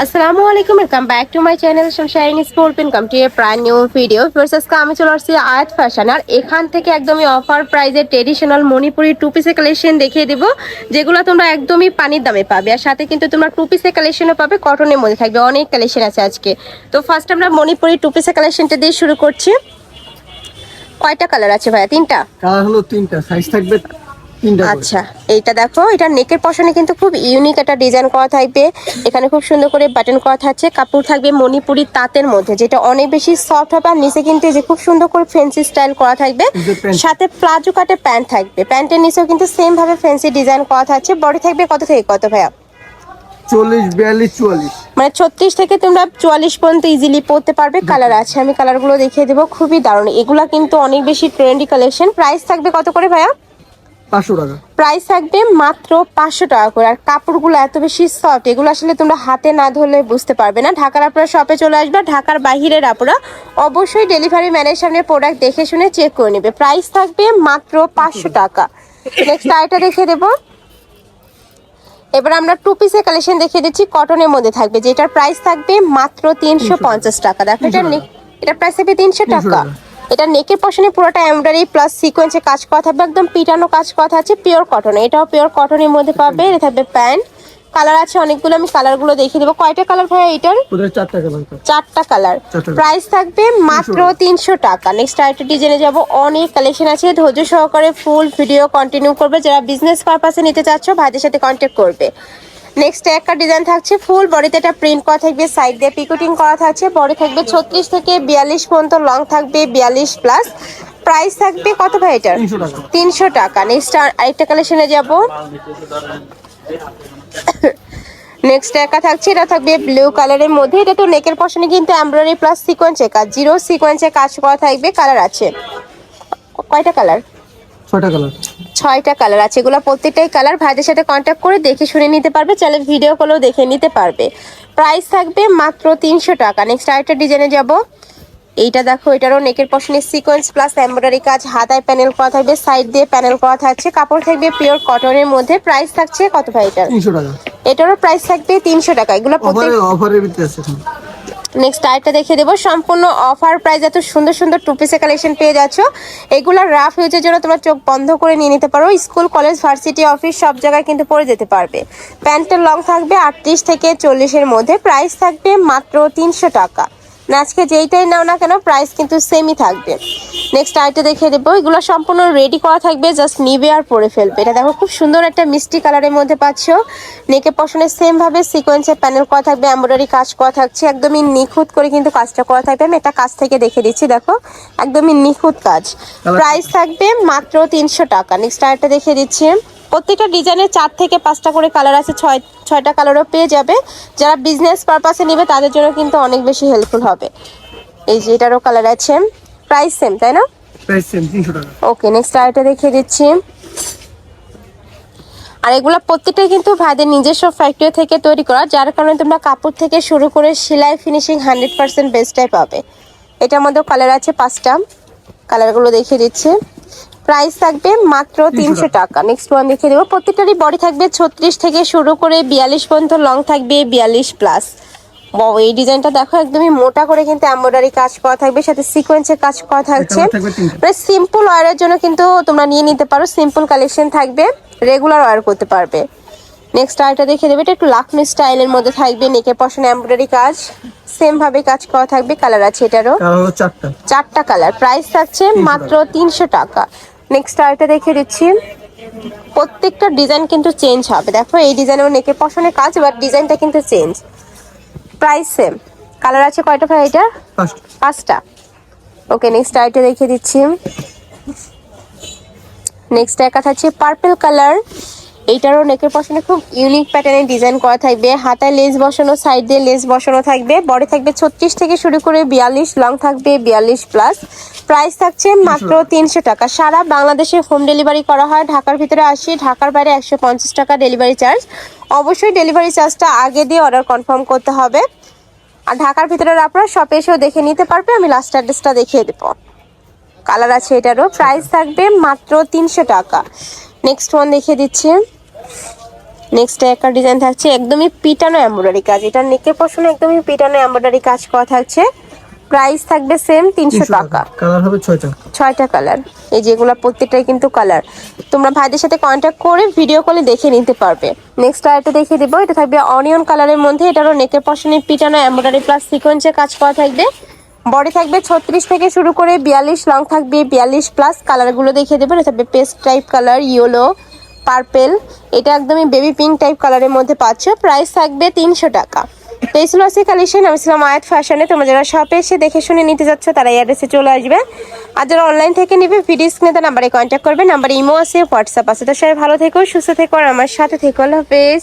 আসসালামু আলাইকুম, welcome back to my channel Sunshine sport welcome to A brand new video. First আজকে আমি চলে আসছি আয়াত ফ্যাশন, আর এখান থেকে একদমই অফার প্রাইজে ট্রেডিশনাল মণিপুরি টু পিসের কালেকশন দেখিয়ে দিব, যেগুলো তোমরা একদমই পানির দামে পাবে। আর সাথে কিন্তু তোমরা টু পিসের কালেকশনও পাবে, কটনের মধ্যে থাকবে, অনেক কালেকশন আছে আজকে। তো ফার্স্ট আমরা মণিপুরি টু পিসের কালেকশনটা দিয়ে শুরু করছি। কয়টা কালার আছে ভাইয়া? তিনটা কালার হলো তিনটা, সাইজ থাকবে তিনটা করে। আচ্ছা, এইটা দেখো, এটা নেকের পশনে কিন্তু খুব ইউনিক একটা ডিজাইন করা থাকবে। এখানে খুব সুন্দর করে বাটন করা থাকছে, কাপড় থাকবে মণিপুরি তাঁতের মধ্যে, যেটা অনেক বেশি সফট হবে। আর নিচে কিন্তু এই যে খুব সুন্দর করে ফ্যান্সি স্টাইল করা থাকবে, সাথে প্লাজো কাটে প্যান্ট থাকবে। প্যান্টের নিচেও কিন্তু সেম ভাবে ফ্যান্সি ডিজাইন করা থাকছে। বডি থাকবে কত থেকে কত ভাইয়া? 40, 42, 44, মানে 36 থেকে তোমরা 44 পর্যন্ত ইজিলি পরতে পারবে। কালার আছে, আমি কালারগুলো দেখিয়ে দেবো, খুবই দারুণ। এগুলা কিন্তু অনেক বেশি ট্রেন্ডি কালেকশন। প্রাইস থাকবে কত করে ভাইয়া? 500 টাকা। প্রাইস থাকবে মাত্র 500 টাকা করে। আর কাপড়গুলো এত বেশি সফট, এগুলো আসলে তোমরা হাতে না ধরলে বুঝতে পারবে না। ঢাকার আপনারা শপে চলে আসবে, ঢাকার বাহিরের আপনারা অবশ্যই ডেলিভারি ম্যানের সামনে প্রোডাক্ট দেখে শুনে চেক করে নেবে। প্রাইস থাকবে মাত্র 500 টাকা। নেক্সট আইটা দেখে দেবো। এবার আমরা টু পিসের কালেকশন দেখিয়ে দিচ্ছি, কটনের মধ্যে থাকবে, যেটার প্রাইস থাকবে মাত্র 350 টাকা। দেখো এটা প্রাইস থাকবে 300 টাকা। এটা নেকের পশনে পুরোটা এমব্রয়ডারি প্লাস সিকোয়েন্সে কাজ করা থাকবে, একদম পিটানো কাজ করা আছে, পিওর কটনে। এটাও পিওর কটনের মধ্যে পাবে। এটা থাকবে প্যান্ট। কালার আছে অনেকগুলো, আমি কালারগুলো দেখিয়ে দেবো। কয়টা কালার ভাইয়া এটার? চারটা কালার। চারটা কালার। প্রাইস থাকবে মাত্র 300 টাকা। নেক্সট আরেকটা ডিজাইনে যাব, অনেক কালেকশন আছে, ধৈর্য সহকারে ফুল ভিডিও কন্টিনিউ করবে। যারা বিজনেস পারপাসে নিতে চাচ্ছ ভাইদের সাথে কন্ট্যাক্ট করবে। নেক্সট একটা ডিজাইন থাকছে, ফুল বডিতে এটা প্রিন্ট করা থাকবে, সাইড দিয়ে পিকোটিং করা থাকছে। বডি থাকবে 36 থেকে 42 পর্যন্ত, লং থাকবে 42 প্লাস। প্রাইস থাকবে কত ভাই এটার? 300 টাকা। নেক্সট আরেকটা কালেকশনে যাব। নেক্সট একা থাকছে, এটা থাকবে ব্লু কালারের মধ্যে। এটা তো নেকের পশনে কিন্তু এমব্রয়ডারি প্লাস সিকোয়েন্সের কাজ, জিরো সিকোয়েন্সের কাজ করা থাকবে। কালার আছে কয়টা কালার? 6টা কালার। 6টা কালার আছে। এগুলো প্রত্যেকটাই কালার ভাইদের সাথে কন্ট্যাক্ট করে দেখে শুনে নিতে পারবে, চাইলে ভিডিও কলেও দেখে নিতে পারবে। প্রাইস থাকবে মাত্র 300 টাকা। নেক্সট আরেকটা ডিজাইনে যাব। এইটা দেখো, এটারও নেকের পশনে সিকোয়েন্স প্লাস এমব্রয়ডারি কাজ, হাতায় প্যানেল করা থাকবে, সাইড দিয়ে প্যানেল করা থাকছে। কাপড় থাকবে পিওর কটনের মধ্যে। প্রাইস থাকছে কত ভাই এটা? 300 টাকা। এটারও প্রাইস থাকবে 300 টাকা। এগুলো অফারের ভিতরে আছে। নেক্সট আরেকটা দেখে দেবো, সম্পূর্ণ অফার প্রাইস। এত সুন্দর সুন্দর টু পিসের কালেকশন পেয়ে যাচ্ছ। এগুলো রাফ ইউজের জন্য তোমরা চোখ বন্ধ করে নিয়ে নিতে পারো। স্কুল, কলেজ, ভার্সিটি, অফিস সব জায়গায় কিন্তু পরে যেতে পারবে। প্যান্টের লং থাকবে 38 থেকে 40-এর মধ্যে। প্রাইস থাকবে মাত্র 300 টাকা। না আজকে যেইটাই নাও না কেন প্রাইস কিন্তু সেমই থাকবে। নেক্সট আইটা দেখে দেবো, এগুলো সম্পূর্ণ রেডি করা থাকবে, জাস্ট নিবে আর পরে ফেলবে। এটা দেখো, খুব সুন্দর একটা মিষ্টি কালারের মধ্যে পাচ্ছ। নেকে পশনে সেম ভাবে সিকোয়েন্সের প্যানেল করা থাকবে, এমব্রয়ডারি কাজ করা থাকছে, একদমই নিখুঁত করে কিন্তু কাজটা করা থাকবে। আমি একটা কাজ থেকে দেখে দিচ্ছি, দেখো একদমই নিখুঁত কাজ। প্রাইস থাকবে মাত্র 300 টাকা। নেক্সট আরেকটা দেখে দিচ্ছি। প্রত্যেকটা ডিজাইনের 4 থেকে 5টা করে কালার আছে, 6টা কালারও পেয়ে যাবে। যারা বিজনেস পারপাসে নেবে তাদের জন্য কিন্তু অনেক বেশি হেল্পফুল হবে। এই যে এটারও কালার আছে। প্রাইস সেম, তাই না? প্রাইস সেম 300 টাকা। ওকে, নেক্সট আরেকটা দেখিয়ে দিচ্ছি। আর এগুলো প্রত্যেকটাই কিন্তু ভাইদের নিজস্ব ফ্যাক্টরি থেকে তৈরি করা, যার কারণে তোমরা কাপড় থেকে শুরু করে সেলাই ফিনিশিং 100% বেস্টটাই পাবে। এটার মধ্যেও কালার আছে 5টা, কালারগুলো দেখিয়ে দিচ্ছি। প্রাইস থাকবে মাত্র 300 টাকা। নেক্সট ওয়ান দেখিয়ে দেবো। প্রত্যেকটারই বডি থাকবে 36 থেকে শুরু করে 42 পর্যন্ত, লং থাকবে 42 প্লাস। এই ডিজাইনটা দেখো, একদমই মোটা করে কিন্তু এমব্রয়ডারি কাজ করা থাকবে, সাথে সিকোয়েন্সের কাজ করা থাকছে। মানে সিম্পল ওয়ারের জন্য কিন্তু তোমরা নিয়ে নিতে পারো, সিম্পল কালেকশন থাকবে, রেগুলার ওয়ার করতে পারবে। নেক্সট আরেকটা দেখে দেবে, এটা একটু লাখনি স্টাইলের মধ্যে থাকবে, নেকের পশনে এমব্রয়ডারি কাজ, সেম ভাবে কাজ করা থাকবে। কালার আছে এটারও 4টা কালার। প্রাইস থাকছে মাত্র 300 টাকা। নেক্সট আরেকটা দেখে দিচ্ছি। প্রত্যেকটা ডিজাইন কিন্তু চেঞ্জ হবে, দেখো এই ডিজাইনেও নেকের পশনে কাজ, বাট ডিজাইনটা কিন্তু চেঞ্জ। Price same. কালার আছে কয়টা ভাই এটা? 5টা। ওকে, নেক্সট আইটা দেখিয়ে দিচ্ছি। নেক্সট একটা থাকছে পার্পল কালার। এইটারও নেকের পশনে খুব ইউনিক প্যাটার্নের ডিজাইন করা থাকবে, হাতায় লেস বসানো, সাইড দিয়ে লেস বসানো থাকবে। বডি থাকবে 36 থেকে শুরু করে 42, লং থাকবে 42 প্লাস। প্রাইস থাকছে মাত্র 300 টাকা। সারা বাংলাদেশে হোম ডেলিভারি করা হয়। ঢাকার ভিতরে 80, ঢাকার বাইরে 150 টাকা ডেলিভারি চার্জ। অবশ্যই ডেলিভারি চার্জটা আগে দিয়ে অর্ডার কনফার্ম করতে হবে। আর ঢাকার ভিতরে আপনারা শপে এসেও দেখে নিতে পারবে। আমি লাস্ট অ্যাড্রেসটা দেখিয়ে দেবো। কালার আছে এটারও। প্রাইস থাকবে মাত্র 300 টাকা। নেক্সট ওয়ান দেখিয়ে দিচ্ছি। নেক্সট একটা ডিজাইন থাকছে একদমই পিটানো এমব্রয়ডারি কাজ, এটা নেকের পশনে একদমই পিটানো এমব্রয়ডারি কাজ করা থাকছে। প্রাইস থাকবে সেম 300 টাকা। কালার হবে 6টা। 6টা কালার, এই যেগুলো প্রত্যেকটাই কিন্তু কালার। তোমরা ভাইদের সাথে কন্ট্যাক্ট করে ভিডিও কলে দেখে নিতে পারবে। নেক্সট আরেকটা দেখিয়ে দিব, এটা থাকবে অনিয়ন কালারের মধ্যে, এটারও নেকের পশনে পিটানো এমব্রয়ডারি প্লাস সিকোয়েন্সের কাজ করা থাকবে। বডি থাকবে 36 থেকে শুরু করে 42, লং থাকবে 42 প্লাস। কালারগুলো দেখিয়ে দেবো, এটা থাকবে paste type colour, yellow, purple, এটা একদমই বেবি পিঙ্ক টাইপ কালারের মধ্যে পাচ্ছ। প্রাইস থাকবে 300 টাকা। পেসলসি কালেকশন, আমি ছিলাম আয়াত ফ্যাশনে। তোমরা যারা শপে এসে দেখে শুনে নিতে যাচ্ছ তারা এই অ্যাড্রেসে চলে আসবে, আর যারা অনলাইন থেকে নিবে ভিডিও স্ক্রিনে নাম্বারে কন্ট্যাক্ট করবে। নাম্বারে ইমো আছে, হোয়াটসঅ্যাপ আছে। তো সবাই ভালো থেকো, সুস্থ থেকো, আর আমার সাথে থেকো। আল্লাহ হাফেজ।